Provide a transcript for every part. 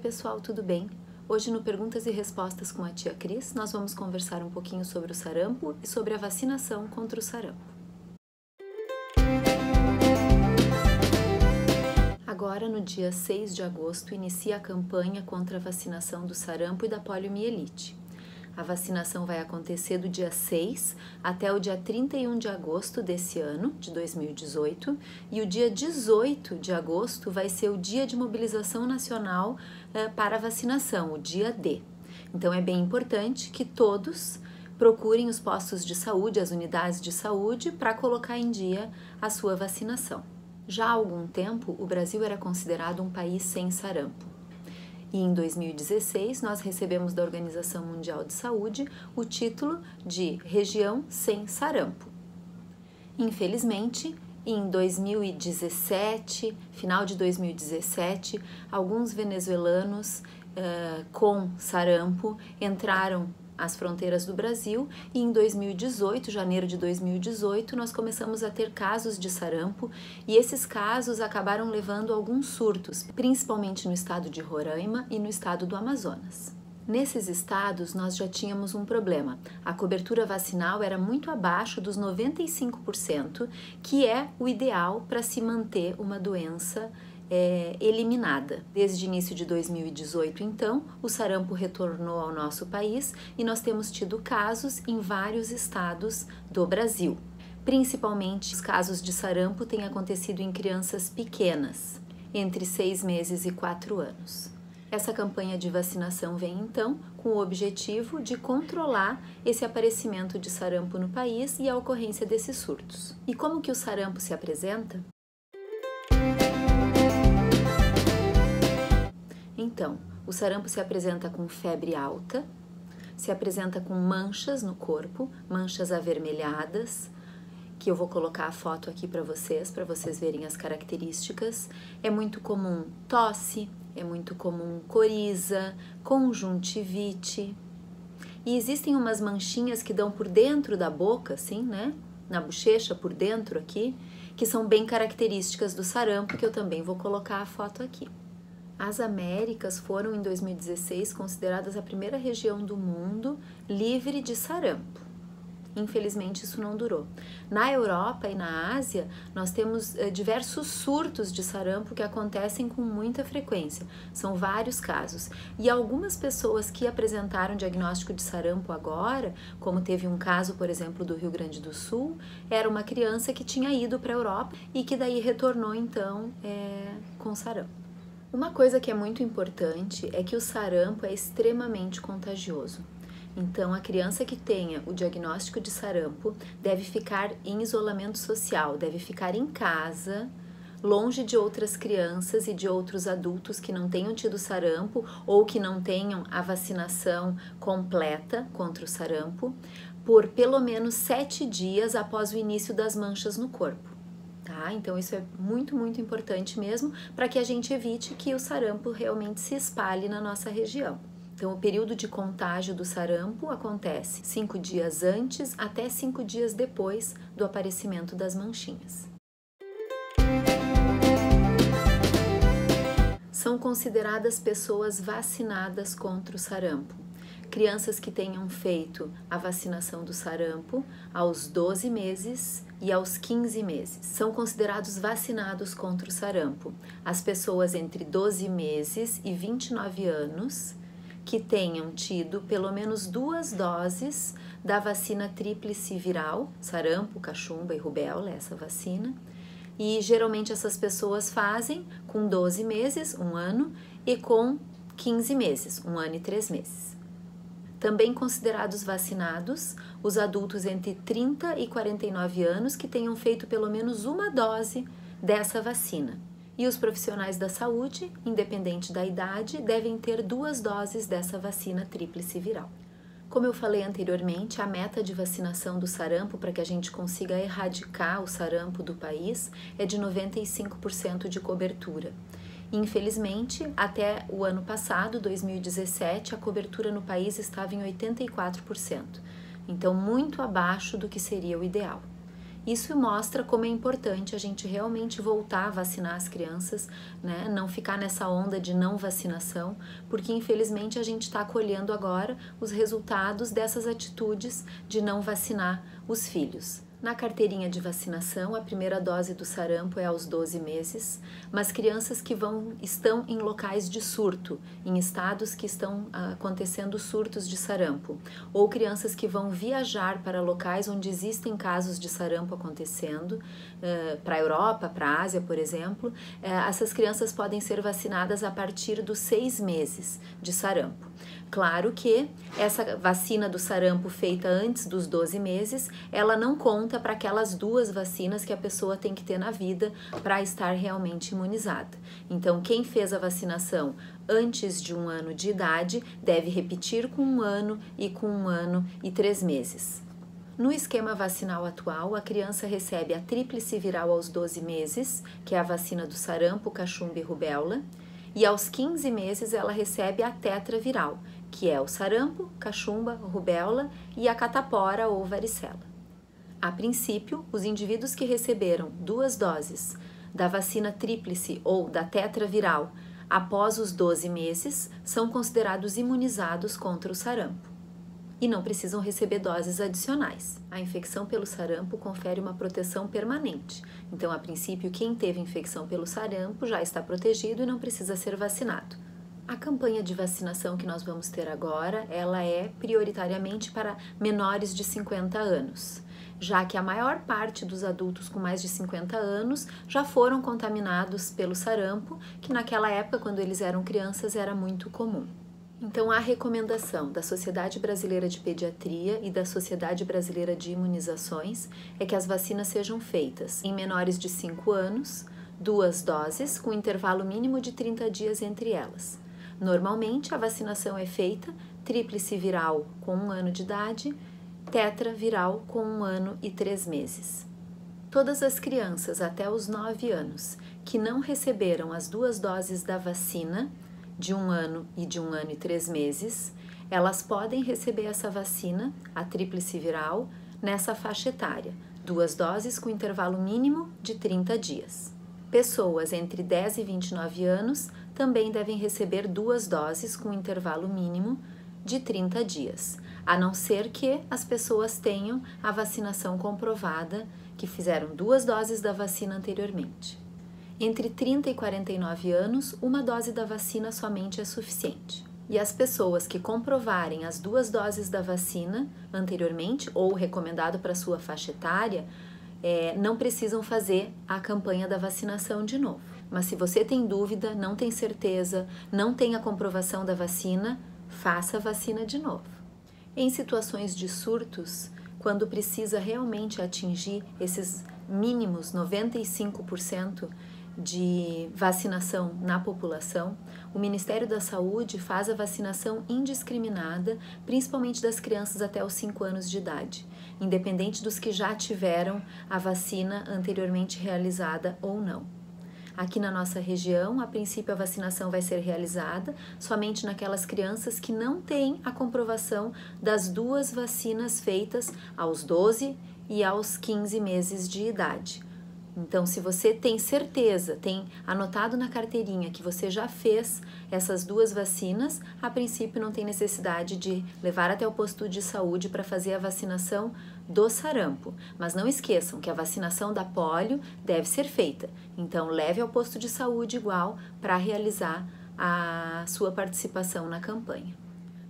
pessoal, tudo bem? Hoje no Perguntas e Respostas com a tia Cris, nós vamos conversar um pouquinho sobre o sarampo e sobre a vacinação contra o sarampo. Agora, no dia 6 de agosto, inicia a campanha contra a vacinação do sarampo e da poliomielite. A vacinação vai acontecer do dia 6 até o dia 31 de agosto desse ano, de 2018, e o dia 18 de agosto vai ser o Dia de Mobilização Nacional para a Vacinação, o dia D. Então é bem importante que todos procurem os postos de saúde, as unidades de saúde, para colocar em dia a sua vacinação. Já há algum tempo, o Brasil era considerado um país sem sarampo. E em 2016, nós recebemos da Organização Mundial de Saúde o título de Região Sem Sarampo. Infelizmente, em 2017, final de 2017, alguns venezuelanos com sarampo entraram às fronteiras do Brasil e em 2018, janeiro de 2018, nós começamos a ter casos de sarampo e esses casos acabaram levando a alguns surtos, principalmente no estado de Roraima e no estado do Amazonas. Nesses estados, nós já tínhamos um problema. A cobertura vacinal era muito abaixo dos 95%, que é o ideal para se manter uma doença eliminada. Desde o início de 2018, então, o sarampo retornou ao nosso país e nós temos tido casos em vários estados do Brasil. Principalmente, os casos de sarampo têm acontecido em crianças pequenas, entre 6 meses e 4 anos. Essa campanha de vacinação vem, então, com o objetivo de controlar esse aparecimento de sarampo no país e a ocorrência desses surtos. E como que o sarampo se apresenta? Então, o sarampo se apresenta com febre alta, se apresenta com manchas no corpo, manchas avermelhadas, que eu vou colocar a foto aqui para vocês verem as características. É muito comum tosse, é muito comum coriza, conjuntivite. E existem umas manchinhas que dão por dentro da boca, assim, né? Na bochecha, por dentro aqui, que são bem características do sarampo, que eu também vou colocar a foto aqui. As Américas foram, em 2016, consideradas a primeira região do mundo livre de sarampo. Infelizmente, isso não durou. Na Europa e na Ásia, nós temos diversos surtos de sarampo que acontecem com muita frequência. São vários casos. E algumas pessoas que apresentaram diagnóstico de sarampo agora, como teve um caso, por exemplo, do Rio Grande do Sul, era uma criança que tinha ido para a Europa e que daí retornou, então, com sarampo. Uma coisa que é muito importante é que o sarampo é extremamente contagioso. Então, a criança que tenha o diagnóstico de sarampo deve ficar em isolamento social, deve ficar em casa, longe de outras crianças e de outros adultos que não tenham tido sarampo ou que não tenham a vacinação completa contra o sarampo, por pelo menos 7 dias após o início das manchas no corpo. Tá? Então isso é muito, muito importante mesmo para que a gente evite que o sarampo realmente se espalhe na nossa região. Então o período de contágio do sarampo acontece 5 dias antes até 5 dias depois do aparecimento das manchinhas. São consideradas pessoas vacinadas contra o sarampo crianças que tenham feito a vacinação do sarampo aos 12 meses e aos 15 meses. São considerados vacinados contra o sarampo as pessoas entre 12 meses e 29 anos que tenham tido pelo menos 2 doses da vacina tríplice viral, sarampo, cachumba e rubéola, essa vacina. E geralmente essas pessoas fazem com 12 meses, 1 ano, e com 15 meses, 1 ano e 3 meses. Também considerados vacinados os adultos entre 30 e 49 anos que tenham feito pelo menos 1 dose dessa vacina. E os profissionais da saúde, independente da idade, devem ter 2 doses dessa vacina tríplice viral. Como eu falei anteriormente, a meta de vacinação do sarampo para que a gente consiga erradicar o sarampo do país é de 95% de cobertura. Infelizmente, até o ano passado, 2017, a cobertura no país estava em 84%, então muito abaixo do que seria o ideal. Isso mostra como é importante a gente realmente voltar a vacinar as crianças, né? Não ficar nessa onda de não vacinação, porque infelizmente a gente está colhendo agora os resultados dessas atitudes de não vacinar os filhos. Na carteirinha de vacinação, a primeira dose do sarampo é aos 12 meses, mas crianças que estão em locais de surto, em estados que estão acontecendo surtos de sarampo, ou crianças que vão viajar para locais onde existem casos de sarampo acontecendo, para a Europa, para a Ásia, por exemplo, essas crianças podem ser vacinadas a partir dos 6 meses de sarampo. Claro que essa vacina do sarampo feita antes dos 12 meses, ela não conta para aquelas 2 vacinas que a pessoa tem que ter na vida para estar realmente imunizada. Então, quem fez a vacinação antes de 1 ano de idade deve repetir com 1 ano e com 1 ano e 3 meses. No esquema vacinal atual, a criança recebe a tríplice viral aos 12 meses, que é a vacina do sarampo, cachumba e rubéola, e aos 15 meses ela recebe a tetraviral, que é o sarampo, cachumba, rubéola e a catapora ou varicela. A princípio, os indivíduos que receberam 2 doses da vacina tríplice ou da tetraviral após os 12 meses são considerados imunizados contra o sarampo e não precisam receber doses adicionais. A infecção pelo sarampo confere uma proteção permanente. Então, a princípio, quem teve infecção pelo sarampo já está protegido e não precisa ser vacinado. A campanha de vacinação que nós vamos ter agora, ela é prioritariamente para menores de 50 anos, já que a maior parte dos adultos com mais de 50 anos já foram contaminados pelo sarampo, que naquela época, quando eles eram crianças, era muito comum. Então, a recomendação da Sociedade Brasileira de Pediatria e da Sociedade Brasileira de Imunizações é que as vacinas sejam feitas em menores de 5 anos, 2 doses, com intervalo mínimo de 30 dias entre elas. Normalmente, a vacinação é feita tríplice viral com 1 ano de idade, tetraviral com 1 ano e 3 meses. Todas as crianças até os 9 anos que não receberam as 2 doses da vacina, de 1 ano e de 1 ano e 3 meses, elas podem receber essa vacina, a tríplice viral, nessa faixa etária, 2 doses com intervalo mínimo de 30 dias. Pessoas entre 10 e 29 anos também devem receber 2 doses com intervalo mínimo de 30 dias, a não ser que as pessoas tenham a vacinação comprovada, que fizeram 2 doses da vacina anteriormente. Entre 30 e 49 anos, 1 dose da vacina somente é suficiente. E as pessoas que comprovarem as 2 doses da vacina anteriormente ou recomendado para sua faixa etária, não precisam fazer a campanha da vacinação de novo. Mas se você tem dúvida, não tem certeza, não tem a comprovação da vacina, faça a vacina de novo. Em situações de surtos, quando precisa realmente atingir esses mínimos 95% de vacinação na população, o Ministério da Saúde faz a vacinação indiscriminada, principalmente das crianças até os 5 anos de idade, independente dos que já tiveram a vacina anteriormente realizada ou não. Aqui na nossa região, a princípio a vacinação vai ser realizada somente naquelas crianças que não têm a comprovação das 2 vacinas feitas aos 12 e aos 15 meses de idade. Então, se você tem certeza, tem anotado na carteirinha que você já fez essas 2 vacinas, a princípio não tem necessidade de levar até o posto de saúde para fazer a vacinação do sarampo. Mas não esqueçam que a vacinação da polio deve ser feita. Então, leve ao posto de saúde igual para realizar a sua participação na campanha.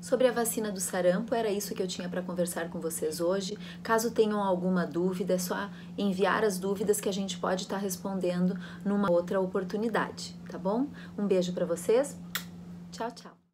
Sobre a vacina do sarampo, era isso que eu tinha para conversar com vocês hoje. Caso tenham alguma dúvida, é só enviar as dúvidas que a gente pode estar respondendo numa outra oportunidade, tá bom? Um beijo para vocês. Tchau, tchau.